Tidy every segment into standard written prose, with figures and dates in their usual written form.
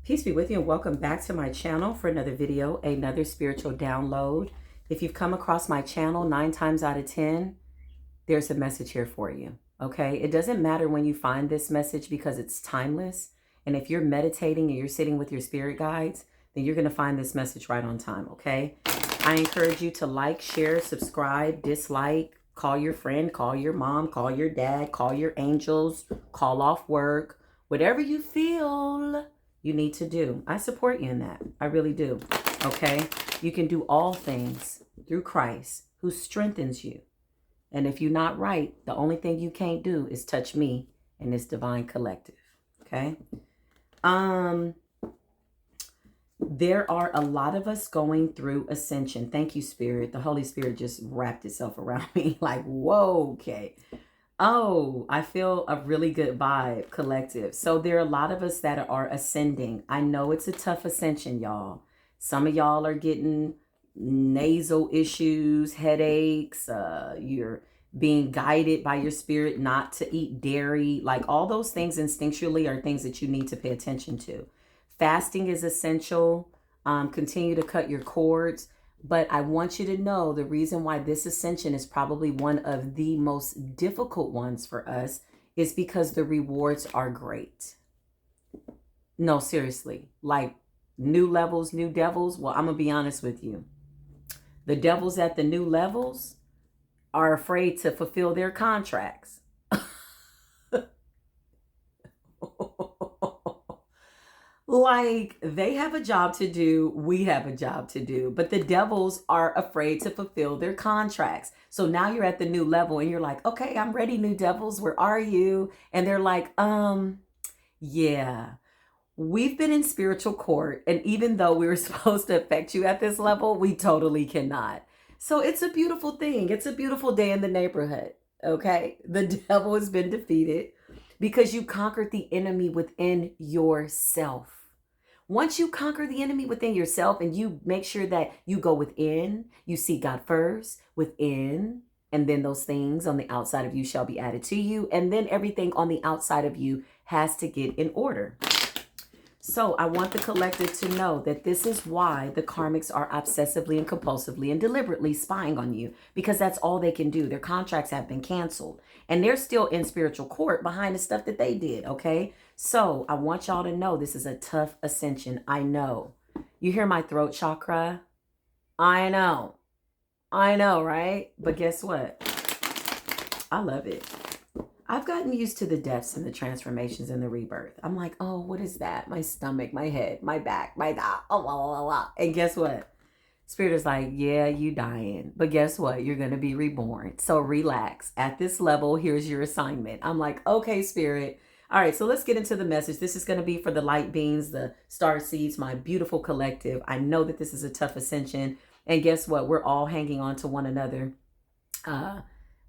Peace be with you and welcome back to my channel for another video, another spiritual download. If you've come across my channel 9 times out of 10, there's a message here for you, okay? It doesn't matter when you find this message because it's timeless. And if you're meditating and you're sitting with your spirit guides, then you're going to find this message right on time, okay? I encourage you to like, share, subscribe, dislike, call your friend, call your mom, call your dad, call your angels, call off work, whatever you feel you need to do. I support you in that. I really do. Okay? You can do all things through Christ who strengthens you. And if you're not right, the only thing you can't do is touch me and this divine collective. Okay? There are a lot of us going through ascension. Thank you, Spirit. The Holy Spirit just wrapped itself around me like, whoa, okay. Oh, I feel a really good vibe, collective. So there are a lot of us that are ascending. I know it's a tough ascension, y'all. Some of y'all are getting nasal issues, headaches. You're being guided by your spirit not to eat dairy. Like all those things instinctually are things that you need to pay attention to. Fasting is essential. Continue to cut your cords. But I want you to know the reason why this ascension is probably one of the most difficult ones for us is because the rewards are great. No, seriously, like new levels, new devils. Well, I'm going to be honest with you. The devils at the new levels are afraid to fulfill their contracts. Like they have a job to do, we have a job to do, but the devils are afraid to fulfill their contracts. So now you're at the new level and you're like, okay, I'm ready, new devils. Where are you? And they're like, yeah, we've been in spiritual court. And even though we were supposed to affect you at this level, we totally cannot. So it's a beautiful thing. It's a beautiful day in the neighborhood. Okay. The devil has been defeated because you conquered the enemy within yourself. Once you conquer the enemy within yourself and you make sure that you go within, you see God first, within, and then those things on the outside of you shall be added to you. And then everything on the outside of you has to get in order. So I want the collective to know that this is why the karmics are obsessively and compulsively and deliberately spying on you, because that's all they can do. Their contracts have been canceled and they're still in spiritual court behind the stuff that they did. Okay. So I want y'all to know this is a tough ascension. I know. You hear my throat chakra? I know, right? But guess what? I love it. I've gotten used to the deaths and the transformations and the rebirth. I'm like, oh, what is that? My stomach, my head, my back, my da, oh, blah, blah, blah. And guess what? Spirit is like, yeah, you dying. But guess what? You're going to be reborn. So relax. At this level, here's your assignment. I'm like, okay, Spirit. All right, so let's get into the message. This is going to be for the light beings, the star seeds, my beautiful collective. I know that this is a tough ascension. And guess what? We're all hanging on to one another.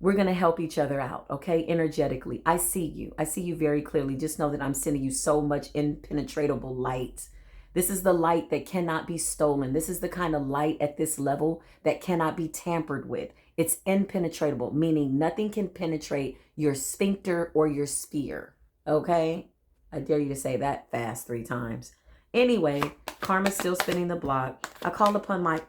We're going to help each other out, okay? Energetically. I see you. I see you very clearly. Just know that I'm sending you so much impenetrable light. This is the light that cannot be stolen. This is the kind of light at this level that cannot be tampered with. It's impenetrable, meaning nothing can penetrate your sphincter or your sphere, okay? I dare you to say that fast 3 times. Anyway, karma's still spinning the block. I call upon my...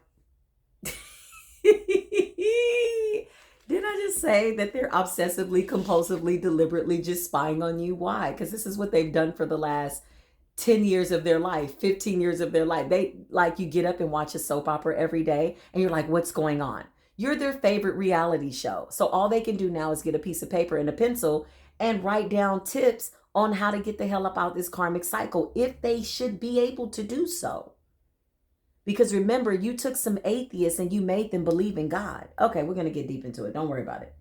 Did I just say that they're obsessively, compulsively, deliberately just spying on you? Why? Because this is what they've done for the last 10 years of their life, 15 years of their life. They like you get up and watch a soap opera every day and you're like, what's going on? You're their favorite reality show. So all they can do now is get a piece of paper and a pencil and write down tips on how to get the hell up out this karmic cycle if they should be able to do so. Because remember, you took some atheists and you made them believe in God. Okay, we're going to get deep into it. Don't worry about it.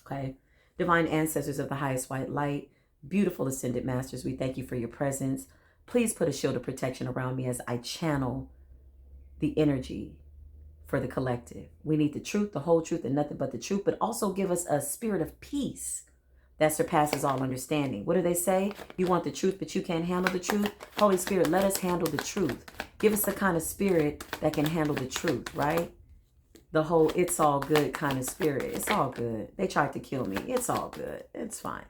Okay. Divine ancestors of the highest white light, beautiful ascended masters, we thank you for your presence. Please put a shield of protection around me as I channel the energy for the collective. We need the truth, the whole truth, and nothing but the truth, but also give us a spirit of peace that surpasses all understanding. What do they say? You want the truth, but you can't handle the truth? Holy Spirit, let us handle the truth. Give us the kind of spirit that can handle the truth, right? The whole it's all good kind of spirit. It's all good. They tried to kill me. It's all good. It's fine.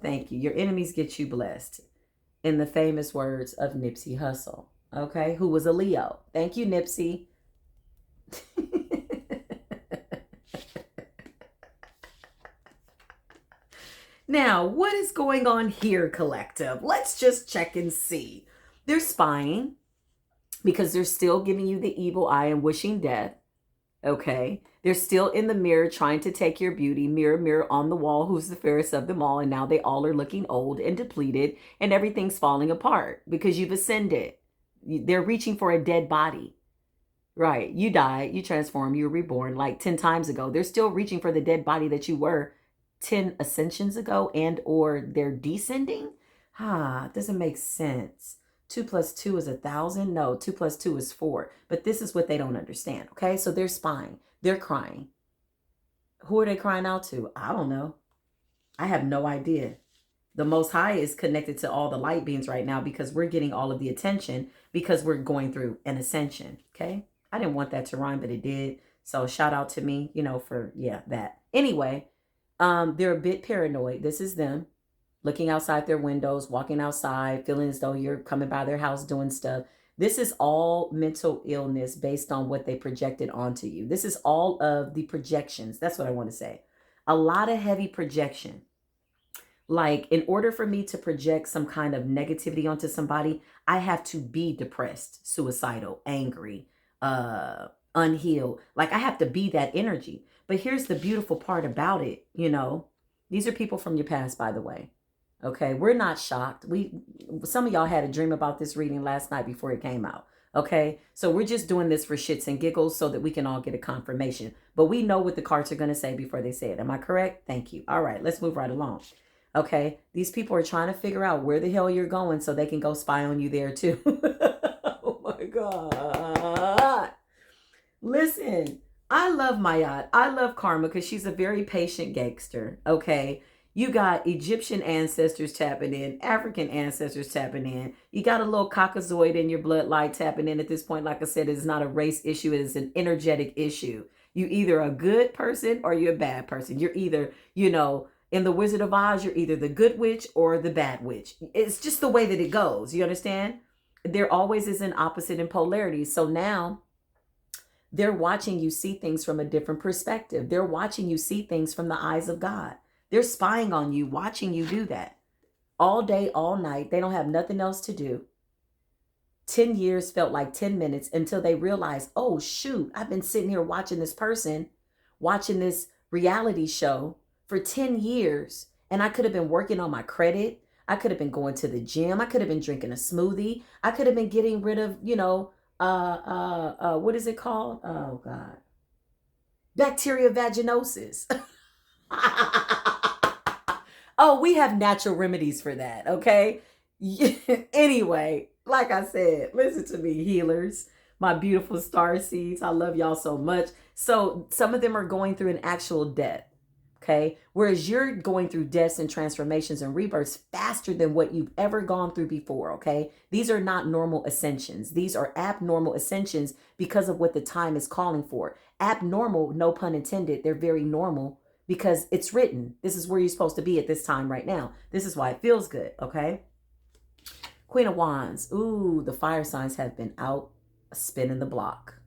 Thank you. Your enemies get you blessed. in the famous words of Nipsey Hussle, okay, who was a Leo. Thank you, Nipsey. Now, what is going on here, collective? Let's just check and see. They're spying because they're still giving you the evil eye and wishing death. Okay. They're still in the mirror trying to take your beauty. Mirror, mirror on the wall, who's the fairest of them all? And now they all are looking old and depleted and everything's falling apart because you've ascended. They're reaching for a dead body. Right. You died. You transformed. You were reborn like 10 times ago. They're still reaching for the dead body that you were 10 ascensions ago, and or they're descending. Doesn't make sense. 2 + 2 is 1,000. No, 2 + 2 is 4. But this is what they don't understand. Okay, so they're spying. They're crying. Who are they crying out to? I don't know. I have no idea. The Most High is connected to all the light beings right now because we're getting all of the attention because we're going through an ascension. Okay, I didn't want that to rhyme, but it did. So shout out to me, for that. Anyway, they're a bit paranoid. This is them looking outside their windows, walking outside, feeling as though you're coming by their house doing stuff. This is all mental illness based on what they projected onto you. This is all of the projections. That's what I want to say. A lot of heavy projection. Like, in order for me to project some kind of negativity onto somebody, I have to be depressed, suicidal, angry, unhealed. Like, I have to be that energy. But here's the beautiful part about it. These are people from your past, by the way. Okay, we're not shocked. Some of y'all had a dream about this reading last night before it came out. Okay, so we're just doing this for shits and giggles so that we can all get a confirmation. But we know what the cards are going to say before they say it. Am I correct? Thank you. All right, let's move right along. Okay, these people are trying to figure out where the hell you're going so they can go spy on you there too. Oh my God. Listen, I love Mayat. I love Karma because she's a very patient gangster. Okay. You got Egyptian ancestors tapping in, African ancestors tapping in. You got a little Caucasoid in your bloodline tapping in at this point. Like I said, it's not a race issue. It is an energetic issue. You either a good person or you're a bad person. You're either, in the Wizard of Oz, you're either the good witch or the bad witch. It's just the way that it goes. You understand? There always is an opposite in polarity. So now they're watching you see things from a different perspective. They're watching you see things from the eyes of God. They're spying on you, watching you do that all day, all night. They don't have nothing else to do. 10 years felt like 10 minutes until they realized, oh, shoot, I've been sitting here watching this person, watching this reality show for 10 years. And I could have been working on my credit. I could have been going to the gym. I could have been drinking a smoothie. I could have been getting rid of, what is it called? Oh, God. Bacteria vaginosis. Oh, we have natural remedies for that, okay? Anyway, like I said, listen to me, healers, my beautiful star seeds. I love y'all so much. So some of them are going through an actual death, okay? Whereas you're going through deaths and transformations and rebirths faster than what you've ever gone through before, okay? These are not normal ascensions. These are abnormal ascensions because of what the time is calling for. Abnormal, no pun intended, they're very normal because it's written. This is where you're supposed to be at this time right now. This is why it feels good, okay? Queen of Wands. Ooh, the fire signs have been out spinning the block,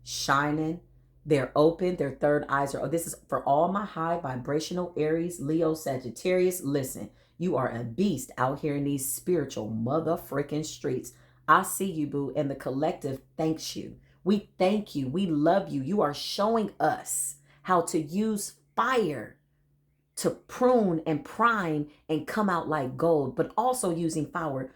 shining. They're open. Their third eyes are. Oh, this is for all my high vibrational Aries, Leo, Sagittarius. Listen, you are a beast out here in these spiritual mother freaking streets. I see you, boo, and the collective thanks you. We thank you. We love you. You are showing us how to use fire to prune and prime and come out like gold, but also using flowers.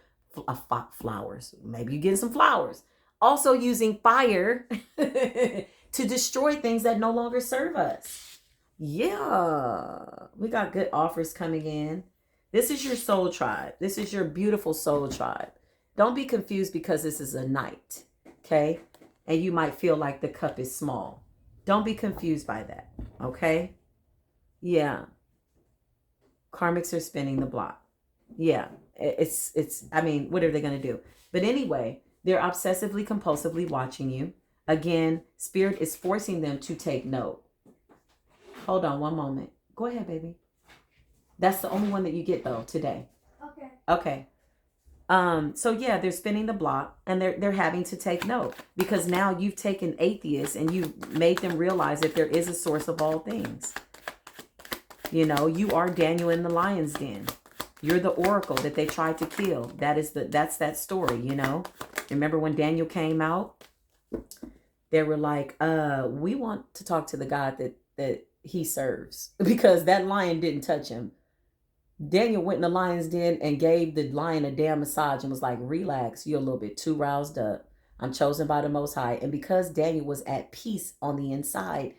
Maybe you get some flowers. Also using fire to destroy things that no longer serve us. Yeah, we got good offers coming in. This is your soul tribe. This is your beautiful soul tribe. Don't be confused because this is a night, okay? And you might feel like the cup is small. Don't be confused by that, okay? Yeah. Karmics are spinning the block. Yeah. I mean, what are they going to do? But anyway, they're obsessively, compulsively watching you. Again, Spirit is forcing them to take note. Hold on one moment. Go ahead, baby. That's the only one that you get, though, today. Okay. Okay. So yeah, they're spinning the block, and they're having to take note, because now you've taken atheists and you've made them realize that there is a source of all things. You know, you are Daniel in the lion's den. You're the oracle that they tried to kill. That's that story, you know. Remember when Daniel came out? They were like, we want to talk to the God that he serves, because that lion didn't touch him. Daniel went in the lion's den and gave the lion a damn massage and was like, relax, you're a little bit too roused up. I'm chosen by the Most High. And because Daniel was at peace on the inside,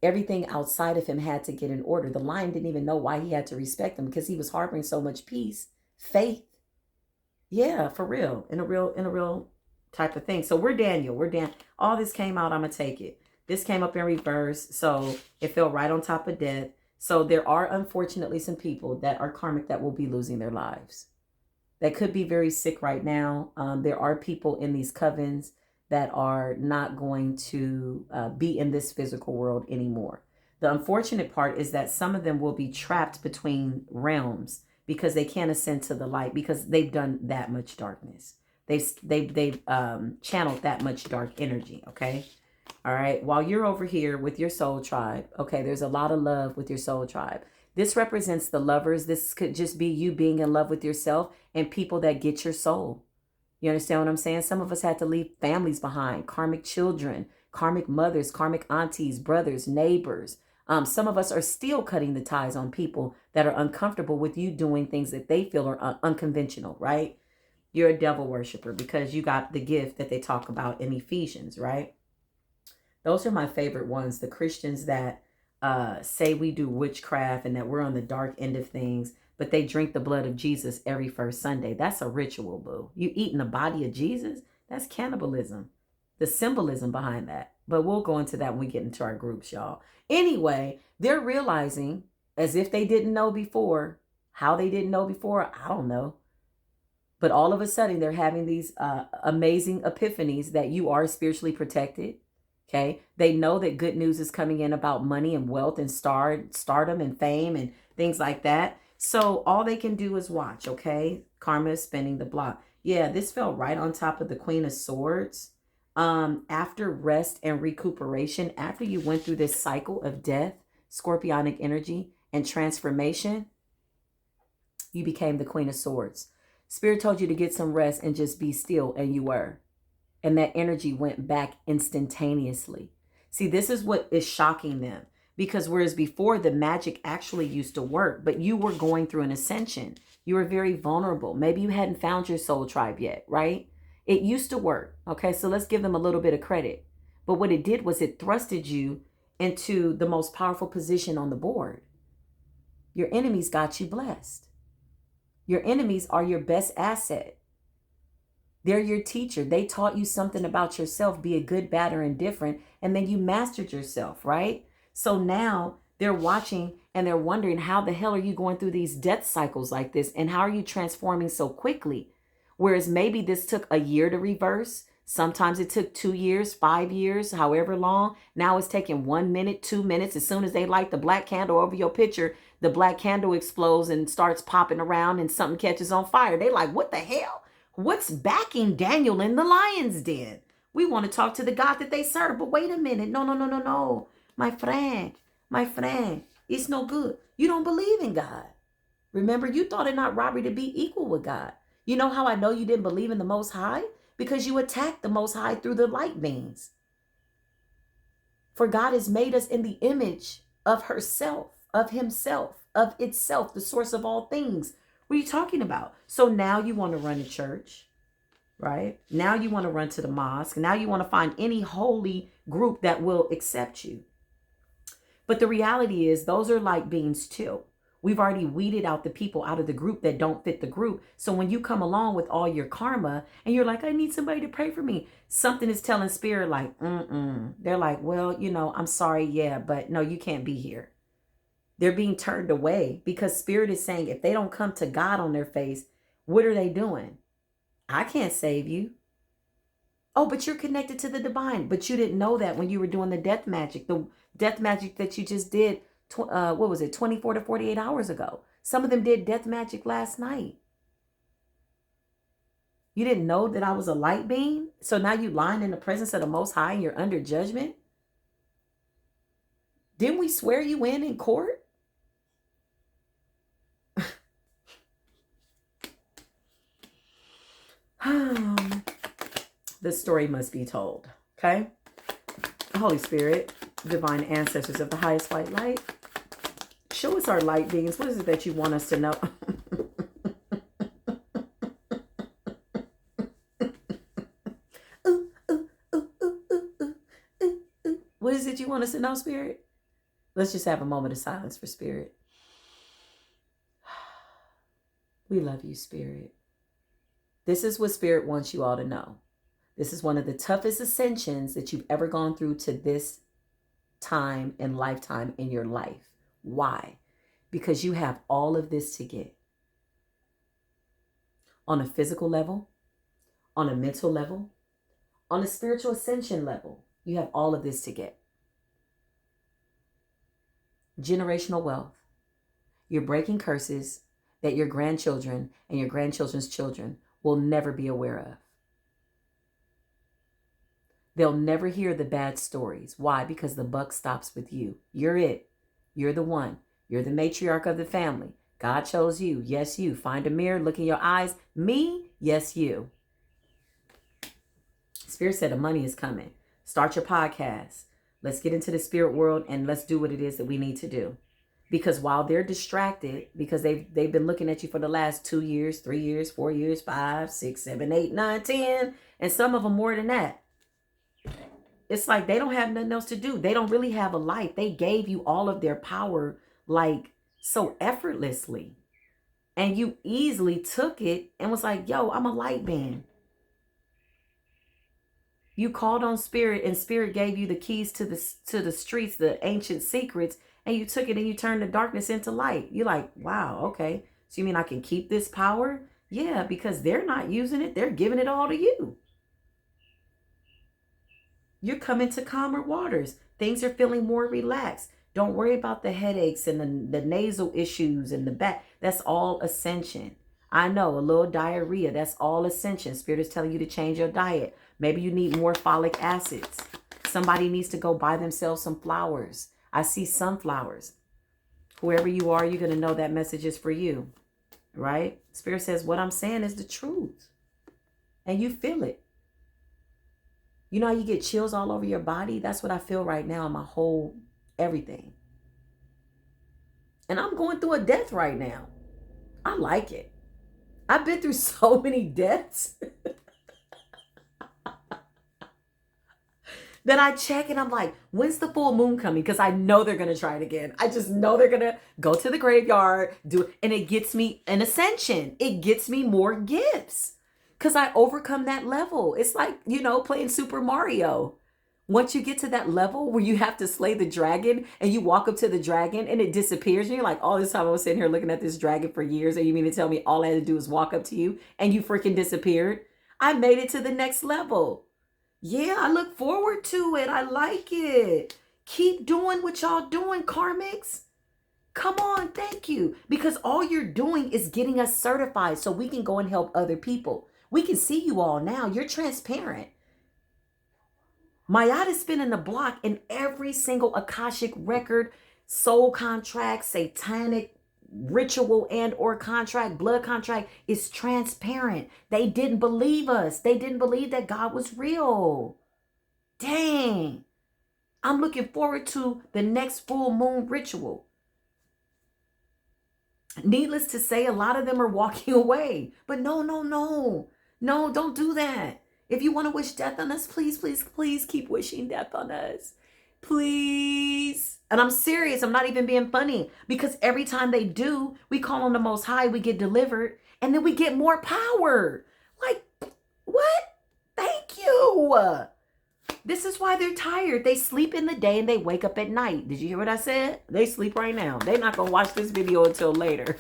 everything outside of him had to get in order. The lion didn't even know why he had to respect him, because he was harboring so much peace, faith. Yeah, for real. In a real type of thing. So we're Daniel. All this came out. I'm going to take it. This came up in reverse. So it fell right on top of death. So there are unfortunately some people that are karmic that will be losing their lives. That could be very sick right now. There are people in these covens that are not going to be in this physical world anymore. The unfortunate part is that some of them will be trapped between realms because they can't ascend to the light, because they've done that much darkness. They've channeled that much dark energy. Okay. All right. While you're over here with your soul tribe, okay, there's a lot of love with your soul tribe. This represents the lovers. This could just be you being in love with yourself and people that get your soul. You understand what I'm saying? Some of us had to leave families behind, karmic children, karmic mothers, karmic aunties, brothers, neighbors. Some of us are still cutting the ties on people that are uncomfortable with you doing things that they feel are unconventional, right? You're a devil worshiper because you got the gift that they talk about in Ephesians, right? Those are my favorite ones. The Christians that say we do witchcraft and that we're on the dark end of things, but they drink the blood of Jesus every first Sunday. That's a ritual, boo. You eating the body of Jesus? That's cannibalism. The symbolism behind that. But we'll go into that when we get into our groups, y'all. Anyway, they're realizing, as if they didn't know before, how they didn't know before, I don't know. But all of a sudden, they're having these amazing epiphanies that you are spiritually protected. Okay. They know that good news is coming in about money and wealth and stardom and fame and things like that. So all they can do is watch. Okay. Karma is spinning the block. Yeah. This fell right on top of the Queen of Swords. After rest and recuperation, after you went through this cycle of death, scorpionic energy, and transformation, you became the Queen of Swords. Spirit told you to get some rest and just be still, and you were. And that energy went back instantaneously. See, this is what is shocking them. Because whereas before the magic actually used to work, but you were going through an ascension. You were very vulnerable. Maybe you hadn't found your soul tribe yet, right? It used to work. Okay, so let's give them a little bit of credit. But what it did was it thrusted you into the most powerful position on the board. Your enemies got you blessed. Your enemies are your best asset. They're your teacher. They taught you something about yourself, be it good, bad, or indifferent, and then you mastered yourself, right? So now they're watching and they're wondering, how the hell are you going through these death cycles like this? And how are you transforming so quickly? Whereas maybe this took a year to reverse. Sometimes it took 2 years, 5 years, however long. Now it's taking 1 minute, 2 minutes. As soon as they light the black candle over your picture, the black candle explodes and starts popping around and something catches on fire. They like, what the hell? What's backing Daniel in the lion's den? We want to talk to the God that they serve. But wait a minute. No. My friend. It's no good. You don't believe in God. Remember, you thought it not robbery to be equal with God. You know how I know you didn't believe in the Most High? Because you attacked the Most High through the light beings. For God has made us in the image of herself, of himself, of itself, the source of all things. What are you talking about? So now you want to run to church, right? Now you want to run to the mosque. Now you want to find any holy group that will accept you. But the reality is those are light beings too. We've already weeded out the people out of the group that don't fit the group. So when you come along with all your karma and you're like, I need somebody to pray for me, something is telling spirit like, They're like, well, I'm sorry. Yeah, but no, you can't be here. They're being turned away because spirit is saying if they don't come to God on their face, what are they doing? I can't save you. Oh, but you're connected to the divine. But you didn't know that when you were doing the death magic that you just did. 24 to 48 hours ago. Some of them did death magic last night. You didn't know that I was a light being? So now you lying in the presence of the Most High and you're under judgment? Didn't we swear you in court? The story must be told. Okay? Holy Spirit, divine ancestors of the highest white light, show us our light beings. What is it that you want us to know? What is it you want us to know, Spirit? Let's just have a moment of silence for Spirit. We love you, Spirit. This is what Spirit wants you all to know. This is one of the toughest ascensions that you've ever gone through to this time and lifetime in your life. Why? Because you have all of this to get. On a physical level, on a mental level, on a spiritual ascension level, you have all of this to get. Generational wealth. You're breaking curses that your grandchildren and your grandchildren's children will never be aware of. They'll never hear the bad stories. Why? Because the buck stops with you. You're it. You're the one. You're the matriarch of the family. God chose you. Yes, you. Find a mirror, look in your eyes. Me? Yes, you. Spirit said the money is coming. Start your podcast. Let's get into the spirit world and let's do what it is that we need to do. Because while they're distracted, because they've been looking at you for the last 2 years, 3 years, 4 years, 5, 6, 7, 8, 9, 10, and some of them more than that. It's like they don't have nothing else to do. They don't really have a life. They gave you all of their power like so effortlessly. And you easily took it and was like, yo, I'm a light being. You called on Spirit and Spirit gave you the keys to the streets, the ancient secrets, and you took it and you turned the darkness into light. You're like, wow, okay. So you mean I can keep this power? Yeah, because they're not using it. They're giving it all to you. You're coming to calmer waters. Things are feeling more relaxed. Don't worry about the headaches and the nasal issues and the back. That's all ascension. I know, a little diarrhea. That's all ascension. Spirit is telling you to change your diet. Maybe you need more folic acids. Somebody needs to go buy themselves some flowers. I see sunflowers. Whoever you are, you're going to know that message is for you. Right? Spirit says, what I'm saying is the truth. And you feel it. You know how you get chills all over your body? That's what I feel right now in my whole everything. And I'm going through a death right now. I like it. I've been through so many deaths that I check and I'm like, when's the full moon coming? Because I know they're going to try it again. I just know they're going to go to the graveyard, do it. And it gets me an ascension. It gets me more gifts because I overcome that level. It's like, you know, playing Super Mario. Once you get to that level where you have to slay the dragon and you walk up to the dragon and it disappears and you're like, all this time I was sitting here looking at this dragon for years and you mean to tell me all I had to do was walk up to you and you freaking disappeared? I made it to the next level. Yeah, I look forward to it. I like it. Keep doing what y'all doing, Karmics. Come on, thank you. Because all you're doing is getting us certified so we can go and help other people. We can see you all now. You're transparent. Mayat is spinning the block in every single Akashic record, soul contract, satanic ritual and or contract, blood contract is transparent. They didn't believe us. They didn't believe that God was real. Dang. I'm looking forward to the next full moon ritual. Needless to say, a lot of them are walking away. But no, don't do that. If you want to wish death on us, please, please, please keep wishing death on us. Please. And I'm serious. I'm not even being funny. Because every time they do, we call on the Most High, we get delivered, and then we get more power. Like, what? Thank you. This is why they're tired. They sleep in the day and they wake up at night. Did you hear what I said? They sleep right now. They're not going to watch this video until later.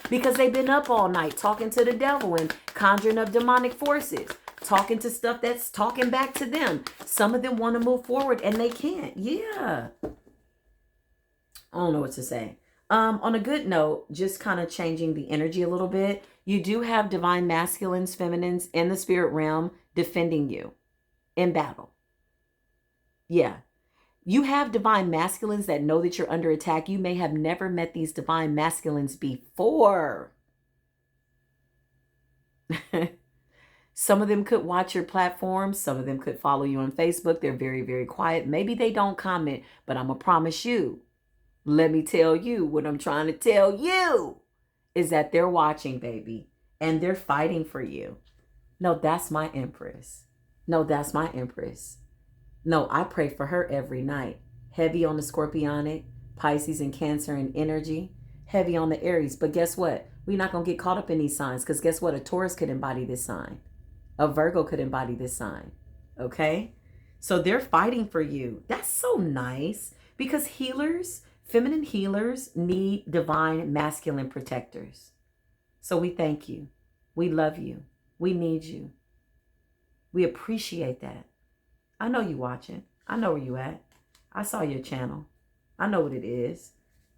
Because they've been up all night talking to the devil and conjuring up demonic forces. Talking to stuff that's talking back to them. Some of them want to move forward and they can't. Yeah. I don't know what to say. On a good note, just kind of changing the energy a little bit, you do have divine masculines, feminines in the spirit realm defending you in battle. Yeah. You have divine masculines that know that you're under attack. You may have never met these divine masculines before. Some of them could watch your platform. Some of them could follow you on Facebook. They're very, very quiet. Maybe they don't comment, but I'm going to promise you, let me tell you what I'm trying to tell you is that they're watching, baby, and they're fighting for you. No, that's my Empress. No, that's my Empress. No, I pray for her every night. Heavy on the Scorpionic, Pisces and Cancer and energy. Heavy on the Aries. But guess what? We're not going to get caught up in these signs because guess what? A Taurus could embody this sign. A Virgo could embody this sign. Okay? So they're fighting for you. That's so nice because healers, feminine healers need divine masculine protectors. So we thank you. We love you. We need you. We appreciate that. I know you watching. I know where you at. I saw your channel. I know what it is.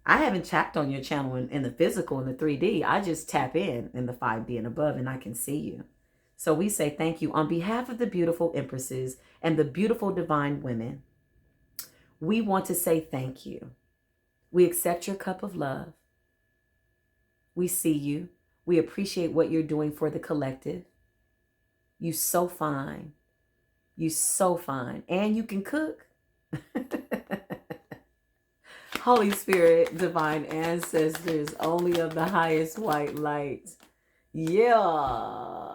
I haven't tapped on your channel in the physical, in the 3D. I just tap in the 5D and above, and I can see you. So we say thank you on behalf of the beautiful empresses and the beautiful divine women. We want to say thank you. We accept your cup of love. We see you. We appreciate what you're doing for the collective. You so fine. You so fine. And you can cook. Holy Spirit, divine ancestors, only of the highest white light. Yeah.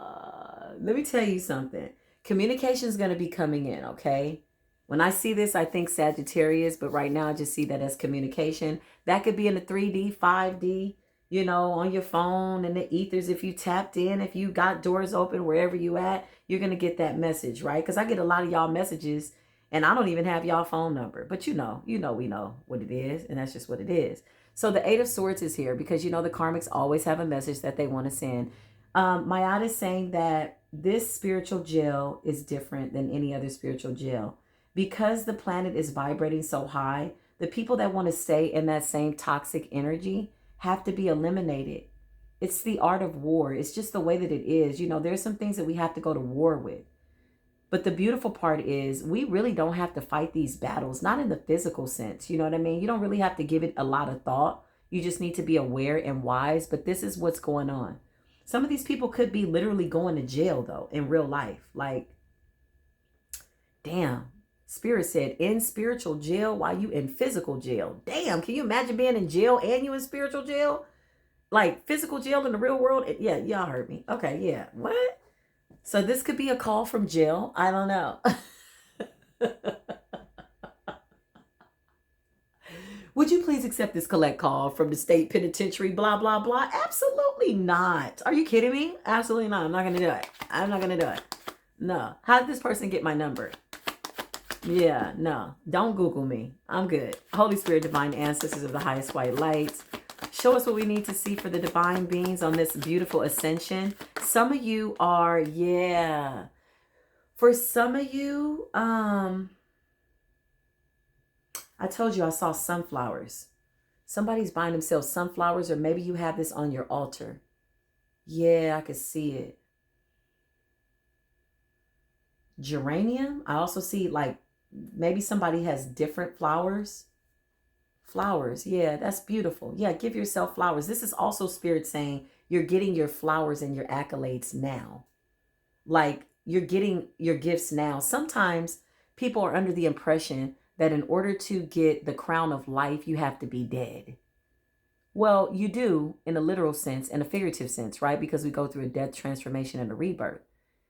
Let me tell you something. Communication is going to be coming in, okay? When I see this, I think Sagittarius, but right now I just see that as communication. That could be in the 3D, 5D, you know, on your phone, in the ethers. If you tapped in, if you got doors open, wherever you at, you're going to get that message, right? Because I get a lot of y'all messages and I don't even have y'all phone number. But we know what it is. And that's just what it is. So the Eight of Swords is here because, you know, the Karmics always have a message that they want to send. Mayat is saying that this spiritual jail is different than any other spiritual jail. Because the planet is vibrating so high, the people that want to stay in that same toxic energy have to be eliminated. It's the art of war. It's just the way that it is. You know, there's some things that we have to go to war with. But the beautiful part is we really don't have to fight these battles, not in the physical sense. You know what I mean? You don't really have to give it a lot of thought. You just need to be aware and wise. But this is what's going on. Some of these people could be literally going to jail, though, in real life. Like, damn. Spirit said, in spiritual jail while you in physical jail. Damn, can you imagine being in jail and you in spiritual jail? Like physical jail in the real world? Yeah, y'all heard me. Okay, yeah. What? So this could be a call from jail. I don't know. Would you please accept this collect call from the state penitentiary, blah, blah, blah? Absolutely not. Are you kidding me? Absolutely not. I'm not going to do it. I'm not going to do it. No. How did this person get my number? Yeah, no. Don't Google me. I'm good. Holy Spirit, divine ancestors of the highest white lights. Show us what we need to see for the divine beings on this beautiful ascension. Some of you are, yeah. For some of you, I told you I saw sunflowers. Somebody's buying themselves sunflowers, or maybe you have this on your altar. Yeah, I could see it. Geranium. I also see like maybe somebody has different flowers. Flowers. Yeah, that's beautiful. Yeah, give yourself flowers. This is also Spirit saying you're getting your flowers and your accolades now. Like you're getting your gifts now. Sometimes people are under the impression that in order to get the crown of life, you have to be dead. Well, you do in a literal sense and a figurative sense, right? Because we go through a death, transformation, and a rebirth.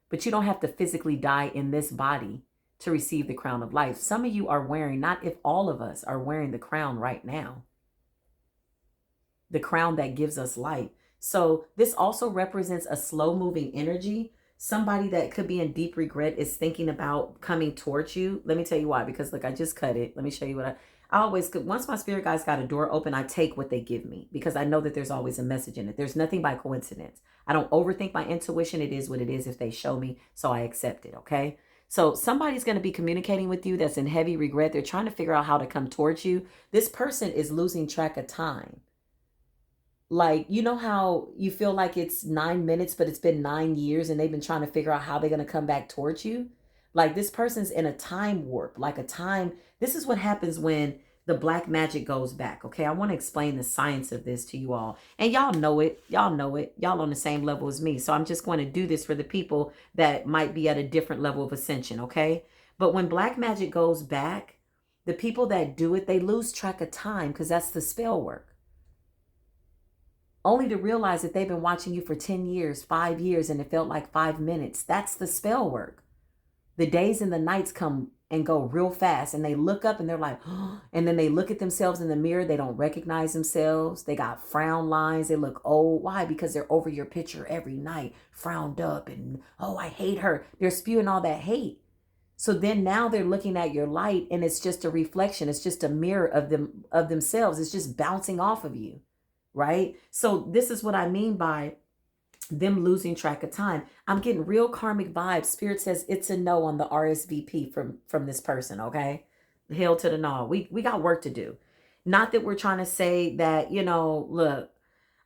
But you don't have to physically die in this body to receive the crown of life. Some of you are wearing, not if all of us are wearing the crown right now. The crown that gives us life. So this also represents a slow moving energy. Somebody that could be in deep regret is thinking about coming towards you. Let me tell you why, because look, I just cut it. Let me show you what I always, once my spirit guides got a door open, I take what they give me because I know that there's always a message in it. There's nothing by coincidence. I don't overthink my intuition. It is what it is if they show me. So I accept it. Okay. So somebody's going to be communicating with you that's in heavy regret. They're trying to figure out how to come towards you. This person is losing track of time. Like, you know how you feel like it's 9 minutes, but it's been 9 years and they've been trying to figure out how they're going to come back towards you? Like, this person's in a time warp, like a time. This is what happens when the black magic goes back. Okay. I want to explain the science of this to you all. And y'all know it. Y'all know it. Y'all on the same level as me. So I'm just going to do this for the people that might be at a different level of ascension. Okay. But when black magic goes back, the people that do it, they lose track of time because that's the spell work. Only to realize that they've been watching you for 10 years, 5 years, and it felt like 5 minutes. That's the spell work. The days and the nights come and go real fast, and they look up and they're like, oh, and then they look at themselves in the mirror. They don't recognize themselves. They got frown lines. They look old. Why? Because they're over your picture every night, frowned up, and oh, I hate her. They're spewing all that hate. So then now they're looking at your light, and it's just a reflection. It's just a mirror of themselves. It's just bouncing off of you. Right? So this is what I mean by them losing track of time. I'm getting real karmic vibes. Spirit says it's a no on the RSVP from this person. Okay. Hell to the no. We got work to do. Not that we're trying to say that, look,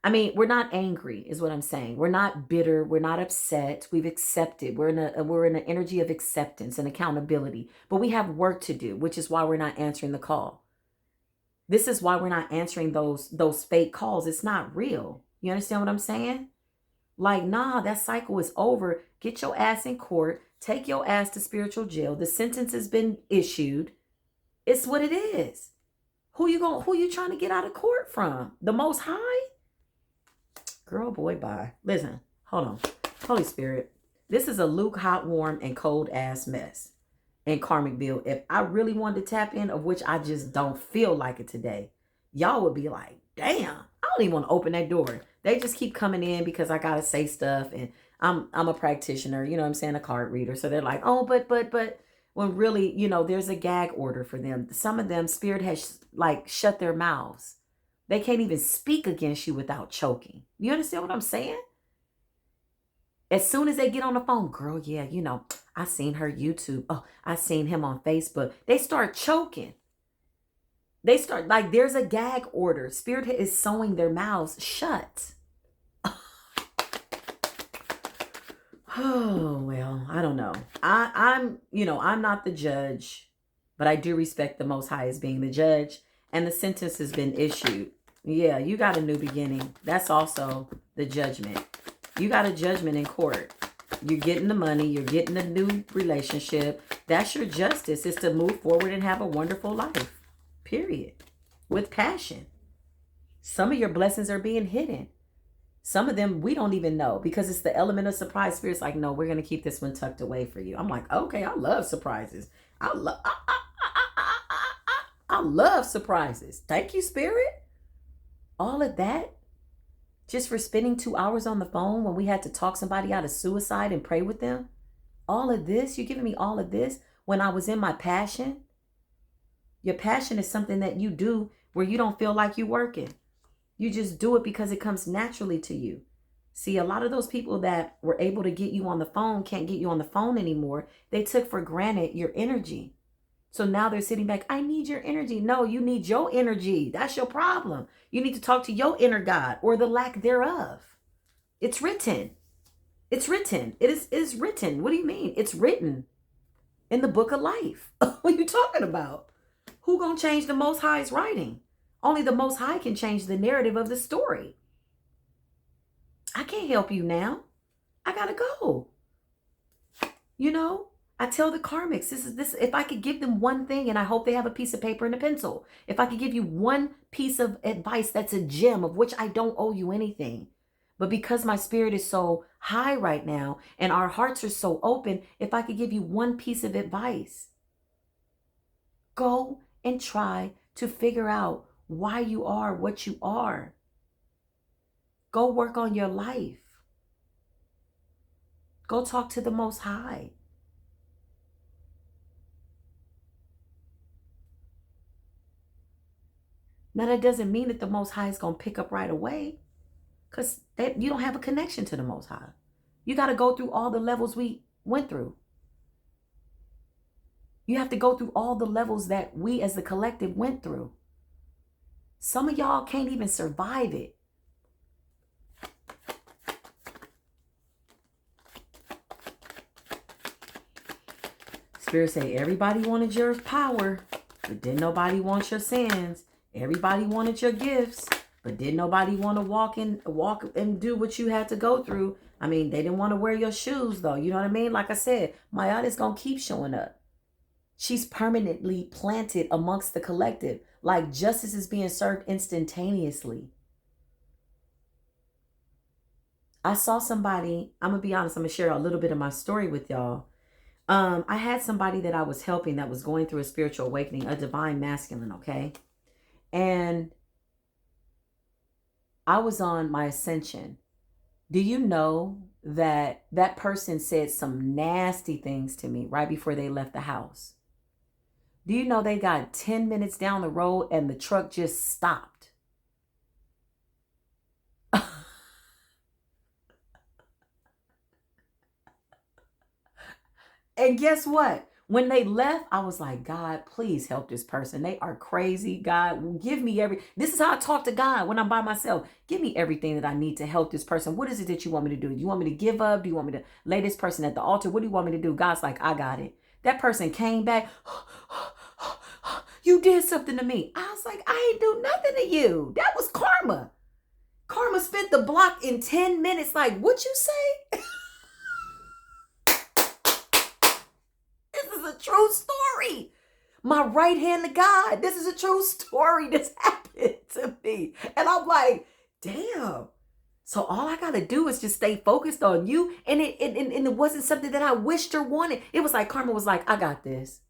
I mean, we're not angry is what I'm saying. We're not bitter. We're not upset. We've accepted. We're in an energy of acceptance and accountability, but we have work to do, which is why we're not answering the call. This is why we're not answering those fake calls. It's not real. You understand what I'm saying? Like, nah, that cycle is over. Get your ass in court. Take your ass to spiritual jail. The sentence has been issued. It's what it is. Who you trying to get out of court from? The Most High? Girl, boy, bye. Listen, hold on. Holy Spirit. This is a Luke hot, warm, and cold ass mess. And karmic bill, if I really wanted to tap in, of which I just don't feel like it today, y'all would be like, damn, I don't even want to open that door. They just keep coming in because I gotta say stuff, and I'm a practitioner, you know what I'm saying, a card reader. So they're like, oh, but when really, there's a gag order for them. Some of them, Spirit has like shut their mouths. They can't even speak against you without choking. You understand what I'm saying? As soon as they get on the phone, girl, yeah, I seen her YouTube. Oh, I seen him on Facebook. They start choking. They start like there's a gag order. Spirit is sewing their mouths shut. Oh, well, I don't know. I'm not the judge, but I do respect the Most High as being the judge. And the sentence has been issued. Yeah, you got a new beginning. That's also the judgment. You got a judgment in court. You're getting the money. You're getting a new relationship. That's your justice, is to move forward and have a wonderful life. Period. With passion. Some of your blessings are being hidden. Some of them we don't even know because it's the element of surprise. Spirit's like, no, we're going to keep this one tucked away for you. I'm like, okay, I love surprises. I love surprises. Thank you, Spirit. All of that just for spending 2 hours on the phone when we had to talk somebody out of suicide and pray with them. All of this, you're giving me all of this when I was in my passion. Your passion is something that you do where you don't feel like you're working. You just do it because it comes naturally to you. See, a lot of those people that were able to get you on the phone can't get you on the phone anymore. They took for granted your energy. So now they're sitting back. I need your energy. No, you need your energy. That's your problem. You need to talk to your inner God or the lack thereof. It's written. It's written. It is written. What do you mean? It's written in the book of life. What are you talking about? Who gonna change the Most High's writing? Only the Most High can change the narrative of the story. I can't help you now. I gotta go. I tell the karmics, this. If I could give them one thing, and I hope they have a piece of paper and a pencil. If I could give you one piece of advice that's a gem of which I don't owe you anything. But because my spirit is so high right now and our hearts are so open, if I could give you one piece of advice, go and try to figure out why you are what you are. Go work on your life. Go talk to the Most High. Now, that doesn't mean that the Most High is going to pick up right away, because you don't have a connection to the Most High. You got to go through all the levels we went through. You have to go through all the levels that we as the collective went through. Some of y'all can't even survive it. Spirit say everybody wanted your power, but didn't nobody want your sins. Everybody wanted your gifts, but didn't nobody want to walk and do what you had to go through. I mean, they didn't want to wear your shoes though. You know what I mean? Like I said, Maya is going to keep showing up. She's permanently planted amongst the collective. Like justice is being served instantaneously. I saw somebody, I'm going to be honest, I'm going to share a little bit of my story with y'all. I had somebody that I was helping that was going through a spiritual awakening, a divine masculine, okay? And I was on my ascension. Do you know that that person said some nasty things to me right before they left the house? Do you know they got 10 minutes down the road and the truck just stopped? And guess what? When they left, I was like, God, please help this person. They are crazy. God, give me this is how I talk to God when I'm by myself. Give me everything that I need to help this person. What is it that you want me to do? Do you want me to give up? Do you want me to lay this person at the altar? What do you want me to do? God's like, I got it. That person came back. You did something to me. I was like, I ain't do nothing to you. That was karma. Karma spent the block in 10 minutes. Like, what you say? A true story. My right hand to God. This is a true story. This happened to me. And I'm like, damn. So all I got to do is just stay focused on you. And it wasn't something that I wished or wanted. It was like karma was like, I got this.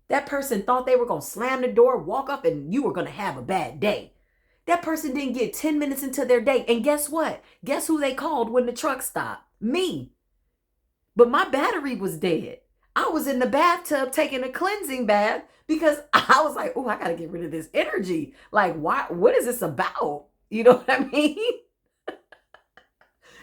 That person thought they were going to slam the door, walk up, and you were going to have a bad day. That person didn't get 10 minutes into their day. And guess what? Guess who they called when the truck stopped? Me. But my battery was dead. I was in the bathtub taking a cleansing bath because I was like, oh, I got to get rid of this energy. Like, why? What is this about? You know what I mean?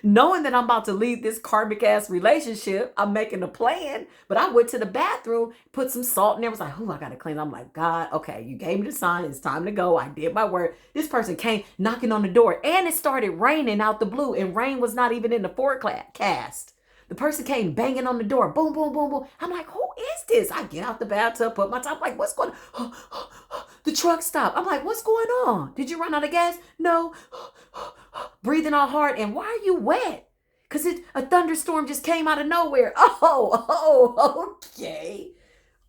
Knowing that I'm about to leave this karmic ass relationship, I'm making a plan. But I went to the bathroom, put some salt in there. I was like, oh, I got to cleanse. I'm like, God, okay, you gave me the sign. It's time to go. I did my work. This person came knocking on the door and it started raining out the blue and rain was not even in the forecast. The person came banging on the door. Boom, boom, boom, boom. I'm like, who is this? I get out the bathtub, put my top. Like, what's going on? The truck stopped. I'm like, what's going on? Did you run out of gas? No. Breathing all hard. And why are you wet? Because a thunderstorm just came out of nowhere. Oh, okay.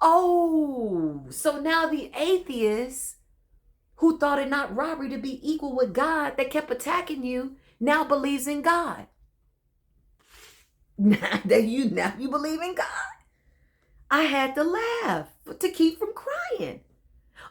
Oh, so now the atheist who thought it not robbery to be equal with God that kept attacking you now believes in God. Now you believe in God. I had to laugh to keep from crying.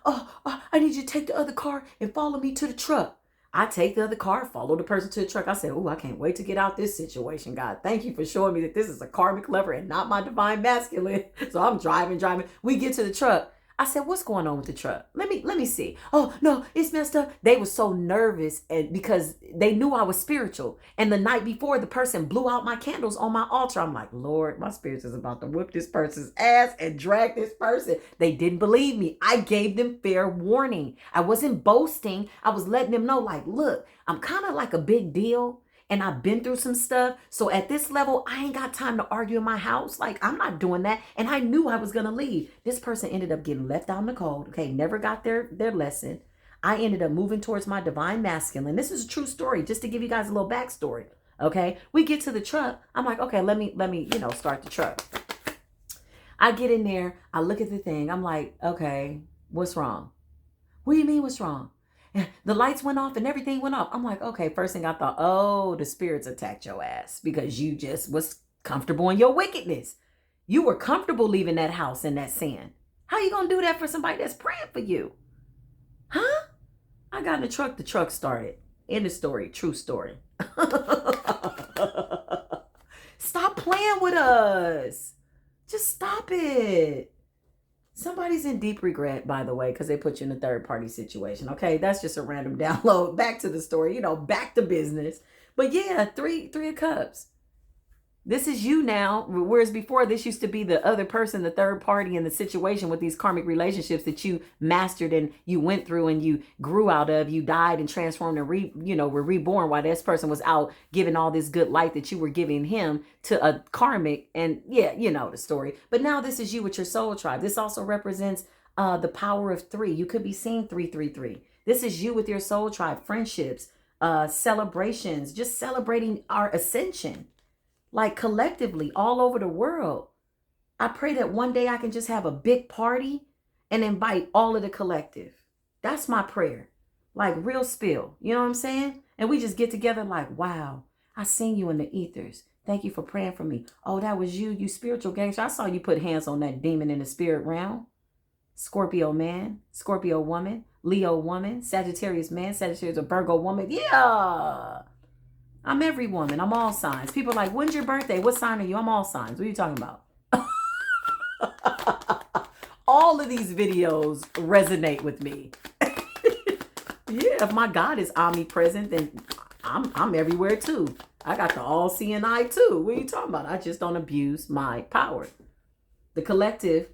Oh, I need you to take the other car and follow me to the truck. I take the other car, follow the person to the truck. I said, oh, I can't wait to get out this situation, God. Thank you for showing me that this is a karmic lover and not my divine masculine. So I'm driving. We get to the truck. I said, what's going on with the truck? Let me see. Oh, no, it's messed up. They were so nervous because they knew I was spiritual. And the night before, the person blew out my candles on my altar. I'm like, Lord, my spirit is about to whip this person's ass and drag this person. They didn't believe me. I gave them fair warning. I wasn't boasting. I was letting them know, like, look, I'm kind of like a big deal. And I've been through some stuff. So at this level, I ain't got time to argue in my house. Like, I'm not doing that. And I knew I was going to leave. This person ended up getting left out in the cold. Okay, never got their lesson. I ended up moving towards my divine masculine. This is a true story, just to give you guys a little backstory. Okay, we get to the truck. I'm like, okay, let me, start the truck. I get in there. I look at the thing. I'm like, okay, what's wrong? What do you mean what's wrong? The lights went off and everything went off. I'm like, okay, first thing I thought, oh, the spirits attacked your ass because you just was comfortable in your wickedness. You were comfortable leaving that house in that sin. How you going to do that for somebody that's praying for you? Huh? I got in the truck started. End of story, true story. Stop playing with us. Just stop it. Somebody's in deep regret, by the way, because they put you in a third party situation. Okay, that's just a random download. Back to the story, back to business. But yeah, three of cups. This is you now. Whereas before, this used to be the other person, the third party in the situation with these karmic relationships that you mastered and you went through and you grew out of. You died and transformed and were reborn while this person was out giving all this good light that you were giving him to a karmic. And yeah, you know the story. But now this is you with your soul tribe. This also represents the power of 3. You could be seeing 333. This is you with your soul tribe, friendships, celebrations, just celebrating our ascension. Like collectively all over the world. I pray that one day I can just have a big party and invite all of the collective. That's my prayer. Like real spill. You know what I'm saying? And we just get together like, wow, I seen you in the ethers. Thank you for praying for me. Oh, that was you, you spiritual gangster. I saw you put hands on that demon in the spirit realm. Scorpio man, Scorpio woman, Leo woman, Sagittarius man, Sagittarius or Virgo woman. Yeah. I'm every woman. I'm all signs. People are like, when's your birthday? What sign are you? I'm all signs. What are you talking about? All of these videos resonate with me. Yeah, if my God is omnipresent, then I'm everywhere too. I got the all-seeing eye too. What are you talking about? I just don't abuse my power. The collective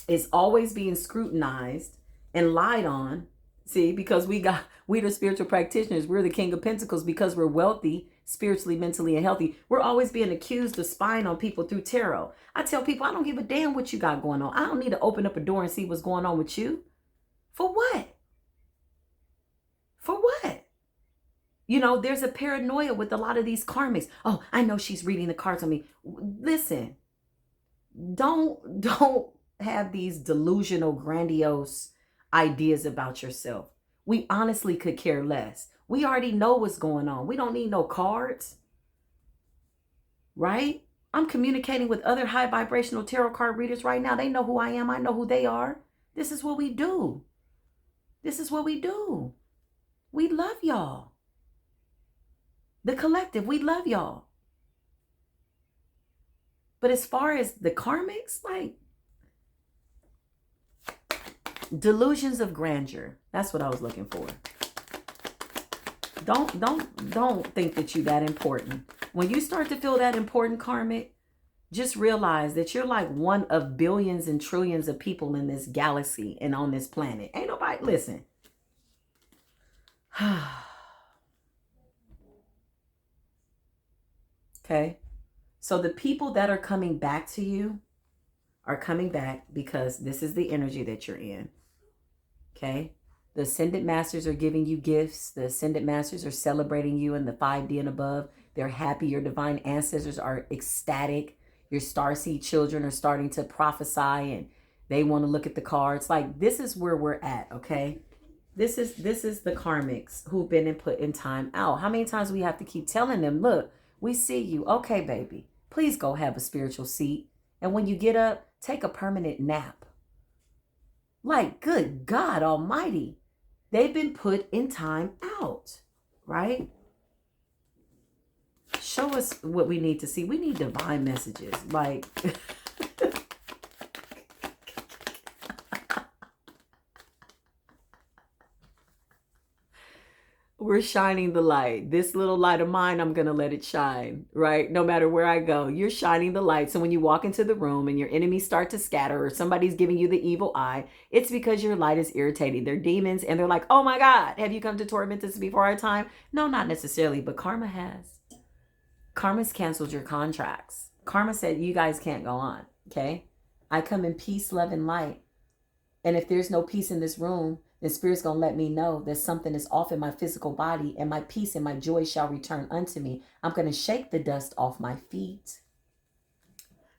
is always being scrutinized and lied on. See, because we're the spiritual practitioners. We're the King of Pentacles because we're wealthy, spiritually, mentally, and healthy. We're always being accused of spying on people through tarot. I tell people, I don't give a damn what you got going on. I don't need to open up a door and see what's going on with you. For what? For what? You know, there's a paranoia with a lot of these karmics. Oh, I know she's reading the cards on me. Listen, don't have these delusional, grandiose ideas about yourself. We honestly could care less. We already know what's going on. We don't need no cards, right? I'm communicating with other high vibrational tarot card readers right now. They know who I am. I know who they are. This is what we do. This is what we do. We love y'all. The collective, we love y'all. But as far as the karmics, like, delusions of grandeur. That's what I was looking for. Don't think that you're that important. When you start to feel that important, karmic, just realize that you're like one of billions and trillions of people in this galaxy and on this planet. Ain't nobody, listen. Okay. So the people that are coming back to you are coming back because this is the energy that you're in. Okay. The Ascended Masters are giving you gifts. The Ascended Masters are celebrating you in the 5D and above. They're happy. Your divine ancestors are ecstatic. Your starseed children are starting to prophesy and they want to look at the cards. Like, this is where we're at. Okay. This is the karmics who've been put in time out. How many times we have to keep telling them, look, we see you. Okay, baby, please go have a spiritual seat. And when you get up, take a permanent nap. Like, good God Almighty. They've been put in time out, right? Show us what we need to see. We need divine messages. Like, we're shining the light. This little light of mine, I'm going to let it shine, right? No matter where I go, you're shining the light. So when you walk into the room and your enemies start to scatter or somebody's giving you the evil eye, it's because your light is irritating. They're demons and they're like, oh my God, have you come to torment us before our time? No, not necessarily, but karma has. Karma's canceled your contracts. Karma said, you guys can't go on, okay? I come in peace, love, and light. And if there's no peace in this room, the Spirit's going to let me know that something is off in my physical body and my peace and my joy shall return unto me. I'm going to shake the dust off my feet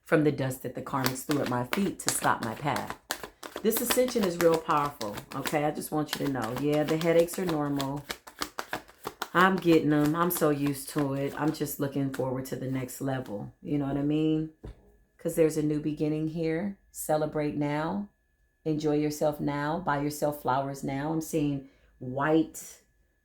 from the dust that the karmics threw at my feet to stop my path. This ascension is real powerful. Okay, I just want you to know. Yeah, the headaches are normal. I'm getting them. I'm so used to it. I'm just looking forward to the next level. You know what I mean? Because there's a new beginning here. Celebrate now. Enjoy yourself now. Buy yourself flowers now. I'm seeing white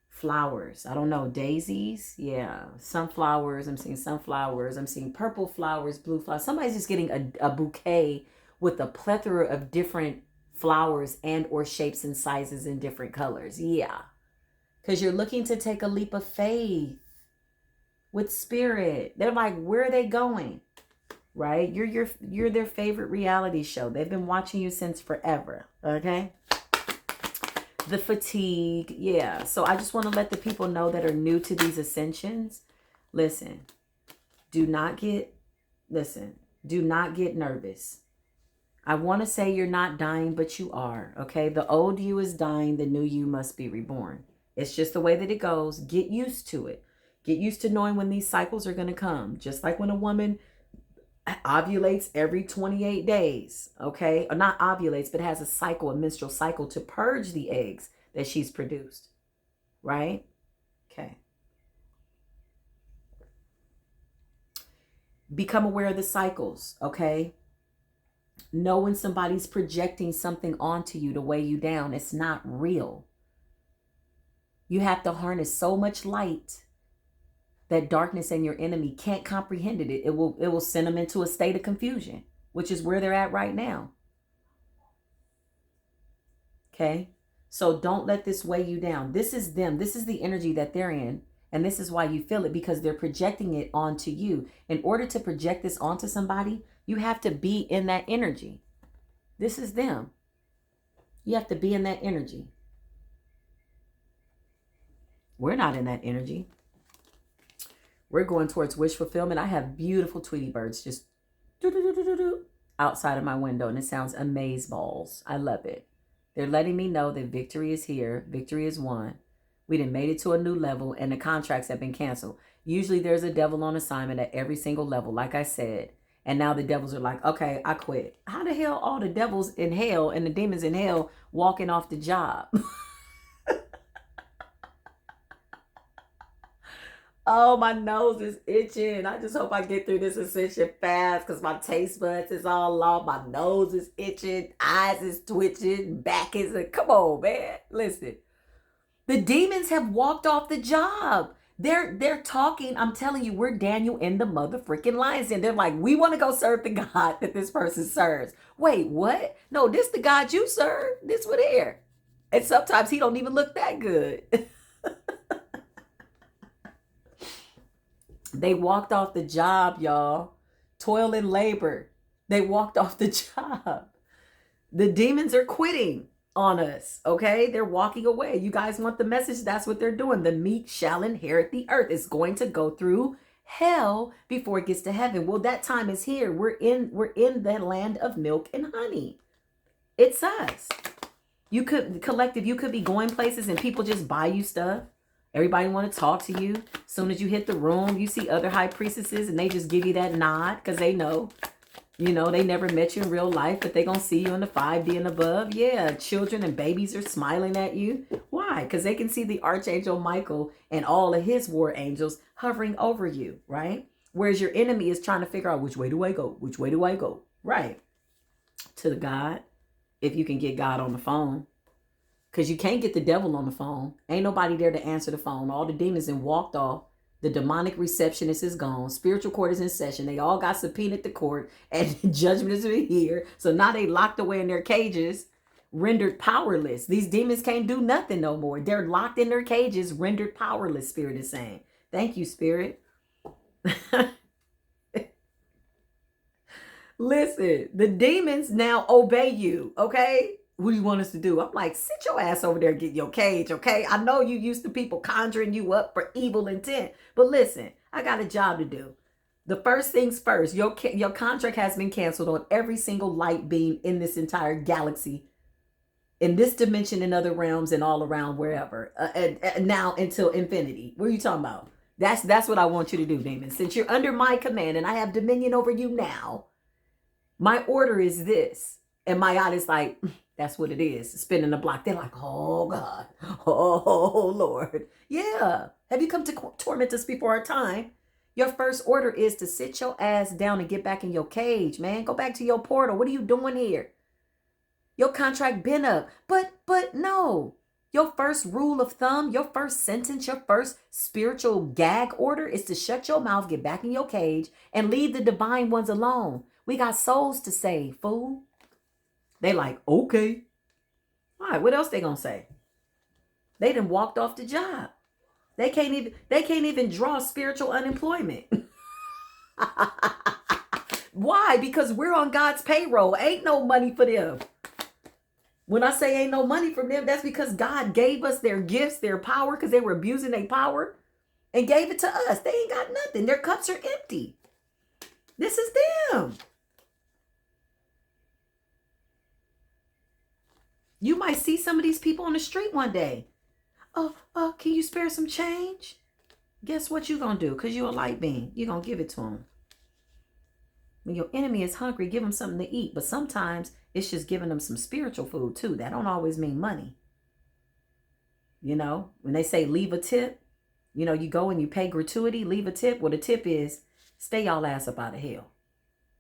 flowers. I don't know. Daisies. Yeah. Sunflowers. I'm seeing sunflowers. I'm seeing purple flowers, blue flowers. Somebody's just getting a bouquet with a plethora of different flowers and or shapes and sizes and different colors. Yeah. Because you're looking to take a leap of faith. with spirit. They're like, where are they going? Right? You're their favorite reality show. They've been watching you since forever. Okay? The fatigue. Yeah. So I just want to let the people know that are new to these ascensions. Listen, do not get nervous. I want to say you're not dying, but you are. Okay? The old you is dying. The new you must be reborn. It's just the way that it goes. Get used to it. Get used to knowing when these cycles are going to come. Just like when a woman ovulates every 28 days, okay? Or not ovulates, but has a cycle, a menstrual cycle to purge the eggs that she's produced, right? Okay. Become aware of the cycles, okay? Know when somebody's projecting something onto you to weigh you down. It's not real. You have to harness so much light that darkness and your enemy can't comprehend it. It will send them into a state of confusion, which is where they're at right now. Okay? So don't let this weigh you down. This is them. This is the energy that they're in. And this is why you feel it, because they're projecting it onto you. In order to project this onto somebody, you have to be in that energy. This is them. You have to be in that energy. We're not in that energy. We're going towards wish fulfillment. I have beautiful Tweety birds just outside of my window, and it sounds amaze balls. I love it. They're letting me know that victory is here. Victory is won. We done made it to a new level, and the contracts have been canceled. Usually there's a devil on assignment at every single level, like I said. And now the devils are like, okay, I quit. How the hell all the devils in hell and the demons in hell walking off the job? Oh, my nose is itching. I just hope I get through this ascension fast because my taste buds is all off. My nose is itching. Eyes is twitching. Back is a... Come on, man. Listen. The demons have walked off the job. They're talking. I'm telling you, we're Daniel in the motherfucking lion's den. They're like, we want to go serve the God that this person serves. Wait, what? No, this the God you serve. This one here. And sometimes he don't even look that good. They walked off the job, y'all. Toil and labor. They walked off the job. The demons are quitting on us, okay? They're walking away. You guys want the message? That's what they're doing. The meek shall inherit the earth. It's going to go through hell before it gets to heaven. Well, that time is here. We're in the land of milk and honey. It's us. You could be going places and people just buy you stuff. Everybody want to talk to you. As soon as you hit the room, you see other high priestesses and they just give you that nod because they know, they never met you in real life, but they going to see you in the 5D and above. Yeah, children and babies are smiling at you. Why? Because they can see the Archangel Michael and all of his war angels hovering over you, right? Whereas your enemy is trying to figure out, which way do I go? Which way do I go? Right. To the God, if you can get God on the phone. Because you can't get the devil on the phone. Ain't nobody there to answer the phone. All the demons and walked off. The demonic receptionist is gone. Spiritual court is in session. They all got subpoenaed to court. And judgment is here. So now they locked away in their cages, rendered powerless. These demons can't do nothing no more. They're locked in their cages, rendered powerless, Spirit is saying. Thank you, Spirit. Listen, the demons now obey you, okay? What do you want us to do? I'm like, sit your ass over there and get your cage, okay? I know you used to people conjuring you up for evil intent. But listen, I got a job to do. The first things first, your contract has been canceled on every single light beam in this entire galaxy, in this dimension, in other realms, and all around wherever. Now until infinity. What are you talking about? That's what I want you to do, demons. Since you're under my command and I have dominion over you now, my order is this. And my God is like... That's what it is. Spinning the block. They're like, oh, God. Oh, Lord. Yeah. Have you come to torment us before our time? Your first order is to sit your ass down and get back in your cage, man. Go back to your portal. What are you doing here? Your contract been up. But no. Your first rule of thumb, your first sentence, your first spiritual gag order is to shut your mouth, get back in your cage, and leave the divine ones alone. We got souls to save, fool. They like, okay. All right, what else they gonna say? They done walked off the job. They can't even draw spiritual unemployment. Why? Because we're on God's payroll. Ain't no money for them. When I say ain't no money for them, that's because God gave us their gifts, their power, because they were abusing their power and gave it to us. They ain't got nothing. Their cups are empty. This is them. You might see some of these people on the street one day. Oh, can you spare some change? Guess what you gonna do? Because you're a light being. You're gonna give it to them. When your enemy is hungry, give them something to eat. But sometimes it's just giving them some spiritual food too. That don't always mean money. You know, when they say leave a tip, you know, you go and you pay gratuity, leave a tip. Well, the tip is stay y'all ass up out of hell.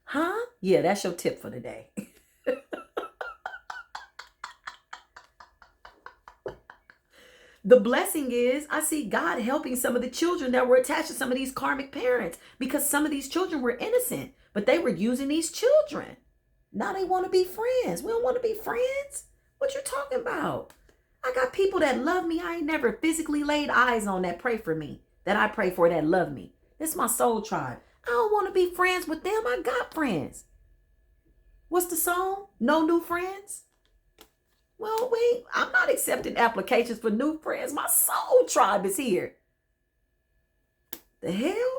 Huh? Yeah, that's your tip for the day. The blessing is I see God helping some of the children that were attached to some of these karmic parents, because some of these children were innocent, but they were using these children. Now they want to be friends. We don't want to be friends. What you talking about? I got people that love me. I ain't never physically laid eyes on that pray for me, that I pray for, that love me. It's my soul tribe. I don't want to be friends with them. I got friends. What's the song? No new friends? Well, I'm not accepting applications for new friends. My soul tribe is here. The hell?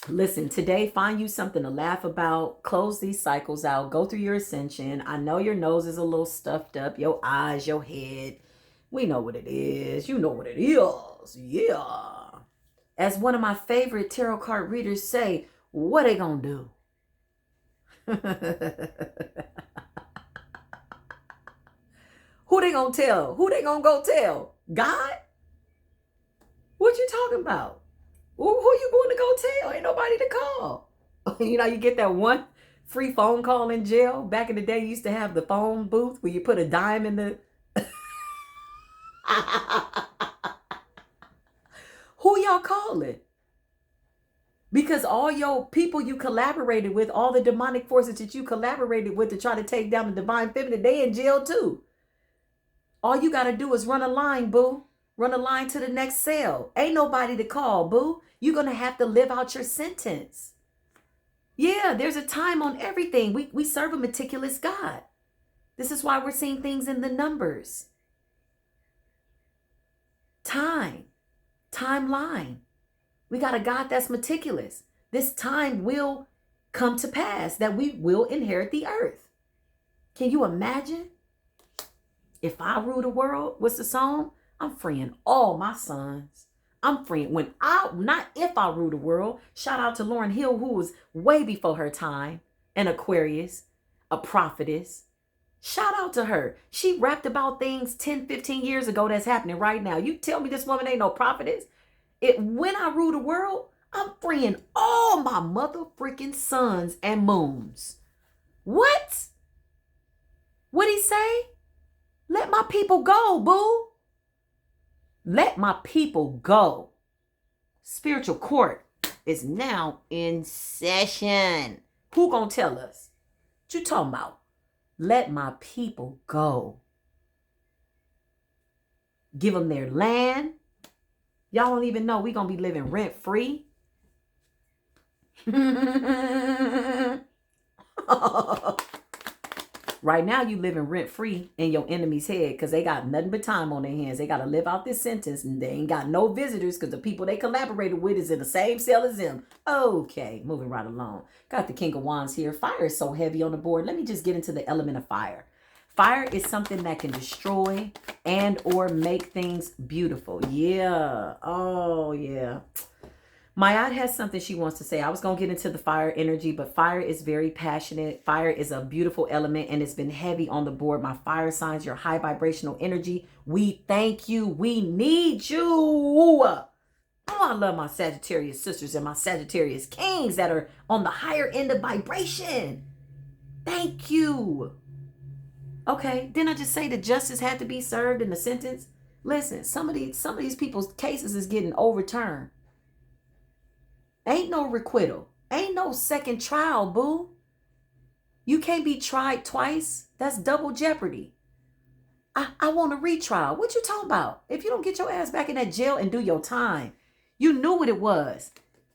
Listen, today, find you something to laugh about. Close these cycles out. Go through your ascension. I know your nose is a little stuffed up. Your eyes, your head. We know what it is. You know what it is. Yeah. As one of my favorite tarot card readers say, what they gonna do? Who they gonna tell? Who they gonna go tell? God? What you talking about? Who you going to go tell? Ain't nobody to call. You know, you get that one free phone call in jail. Back in the day, you used to have the phone booth where you put a dime in the... Who y'all calling? Because all your people you collaborated with, all the demonic forces that you collaborated with to try to take down the divine feminine, they in jail too. All you got to do is run a line, boo. Run a line to the next cell. Ain't nobody to call, boo. You're going to have to live out your sentence. Yeah, there's a time on everything. We serve a meticulous God. This is why we're seeing things in the numbers. Timeline. We got a God that's meticulous. This time will come to pass that we will inherit the earth. Can you imagine? If I rule the world, what's the song? I'm freeing all my sons. I'm freeing not if I rule the world. Shout out to Lauryn Hill, who was way before her time, an Aquarius, a prophetess. Shout out to her. She rapped about things 10, 15 years ago that's happening right now. You tell me this woman ain't no prophetess? When I rule the world, I'm freeing all my mother freaking sons and moons. What? What'd he say? Let my people go, boo. Let my people go. Spiritual court is now in session. Who gonna tell us? What you talking about? Let my people go. Give them their land. Y'all don't even know we gonna be living rent free. Right now you living rent free in your enemy's head because they got nothing but time on their hands. They got to live out this sentence and they ain't got no visitors because the people they collaborated with is in the same cell as them. Okay, moving right along. Got the King of Wands here. Fire is so heavy on the board. Let me just get into the element of fire. Fire is something that can destroy and or make things beautiful. Yeah. Oh, yeah. Mayat has something she wants to say. I was going to get into the fire energy, but fire is very passionate. Fire is a beautiful element and it's been heavy on the board. My fire signs, your high vibrational energy. We thank you. We need you. Oh, I love my Sagittarius sisters and my Sagittarius kings that are on the higher end of vibration. Thank you. Okay, didn't I just say that justice had to be served in the sentence? Listen, some of these people's cases is getting overturned. Ain't no requittal. Ain't no second trial, boo. You can't be tried twice. That's double jeopardy. I want a retrial. What you talking about? If you don't get your ass back in that jail and do your time, you knew what it was.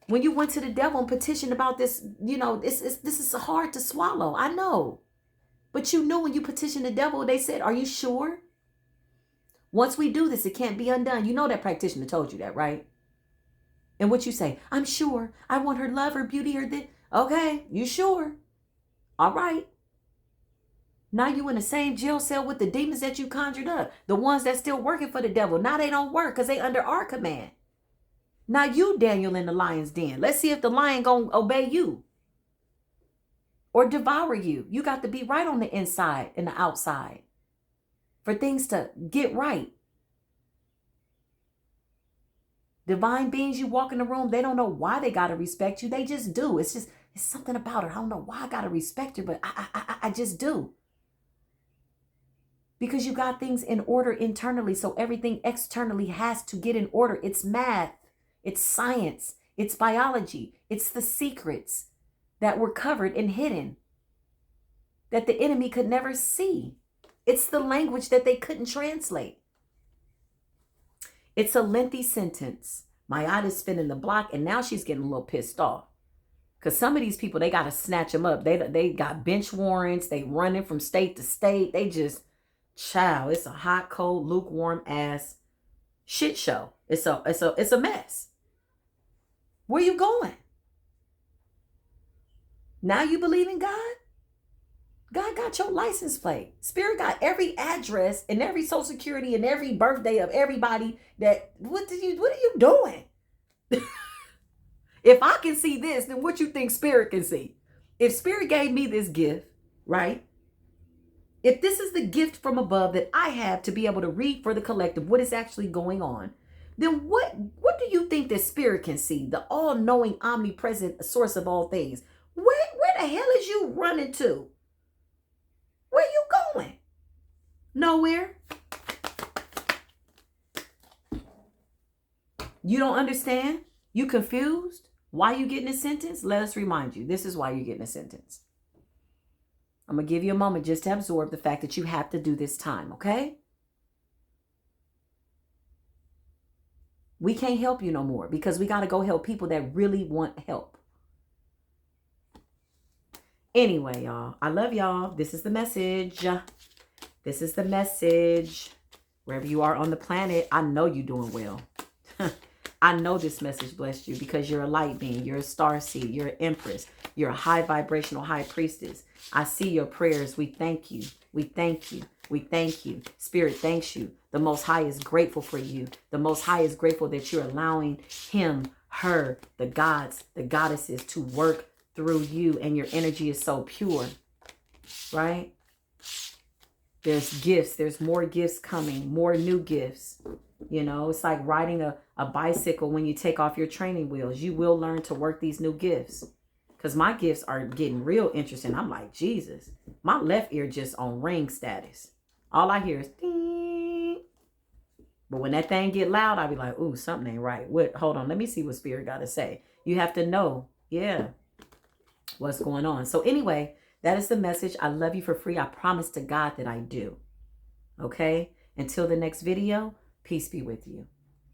When you went to the devil and petitioned about this, you know, this is hard to swallow. I know. But you knew when you petitioned the devil, they said, are you sure? Once we do this, it can't be undone. You know that practitioner told you that, right? And what you say, I'm sure. I want her love, her beauty, her this. Okay, you sure? All right. Now you in the same jail cell with the demons that you conjured up. The ones that's still working for the devil. Now they don't work because they under our command. Now you, Daniel, in the lion's den. Let's see if the lion gonna obey you or devour you. You got to be right on the inside and the outside for things to get right. Divine beings, you walk in the room, they don't know why they got to respect you. They just do. It's something about her. I don't know why I got to respect her, but I just do. Because you got things in order internally. So everything externally has to get in order. It's math. It's science. It's biology. It's the secrets that were covered and hidden that the enemy could never see. It's the language that they couldn't translate. It's a lengthy sentence. My aunt is spinning the block, and now she's getting a little pissed off. Because some of these people, they got to snatch them up. They got bench warrants. They running from state to state. They just, child, it's a hot, cold, lukewarm ass shit show. It's a mess. Where you going? Now you believe in God? God got your license plate. Spirit got every address and every social security and every birthday of everybody that, what are you doing? If I can see this, then what you think Spirit can see? If Spirit gave me this gift, right? If this is the gift from above that I have to be able to read for the collective what is actually going on, then what do you think that Spirit can see? The all-knowing, omnipresent source of all things. Where the hell is you running to? Where you going? Nowhere. You don't understand? You confused? Why you getting a sentence? Let us remind you. This is why you're getting a sentence. I'm going to give you a moment just to absorb the fact that you have to do this time, okay? We can't help you no more because we got to go help people that really want help. Anyway, y'all, I love y'all. This is the message. This is the message. Wherever you are on the planet, I know you're doing well. I know this message blessed you because you're a light being. You're a star seed. You're an empress. You're a high vibrational high priestess. I see your prayers. We thank you. We thank you. We thank you. Spirit thanks you. The Most High is grateful for you. The Most High is grateful that you're allowing him, her, the gods, the goddesses to work through you, and your energy is so pure, right? There's gifts. There's more gifts coming, more new gifts. You know, it's like riding a bicycle when you take off your training wheels. You will learn to work these new gifts. Because my gifts are getting real interesting. I'm like, Jesus, my left ear just on ring status. All I hear is ding. But when that thing get loud, I'll be like, ooh, something ain't right. What? Hold on, let me see what Spirit got to say. You have to know, yeah, what's going on. So anyway, that is the message. I love you for free. I promise to God that I do. Okay? Until the next video, peace be with you.